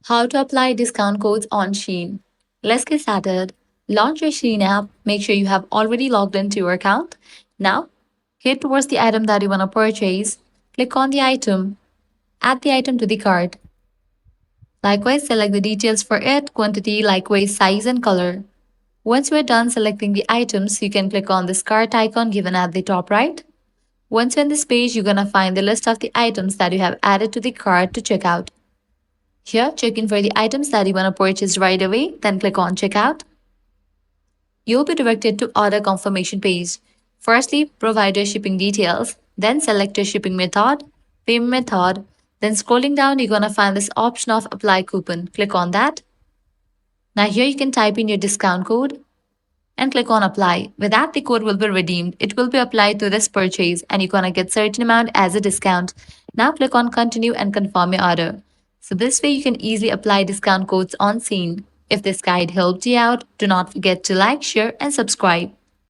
How to apply discount codes on Shein. Let's get started. Launch your Shein app. Make sure you have already logged into your account. Now, head towards the item that you want to purchase. Click on the item. Add the item to the cart. Likewise, select the details for it, quantity, likewise, size and color. Once you're done selecting the items, you can click on this cart icon given at the top right. Once you're on this page, you're going to find the list of the items that you have added to the cart to check out. Here, check in for the items that you want to purchase right away, then click on checkout. You'll be directed to order confirmation page. Firstly, provide your shipping details, then select your shipping method, payment method, then scrolling down, you're going to find this option of apply coupon. Click on that. Now here you can type in your discount code and click on apply. With that, the code will be redeemed. It will be applied to this purchase and you're gonna get certain amount as a discount. Now click on continue and confirm your order. So this way you can easily apply discount codes on scene. If this guide helped you out, do not forget to like, share and subscribe.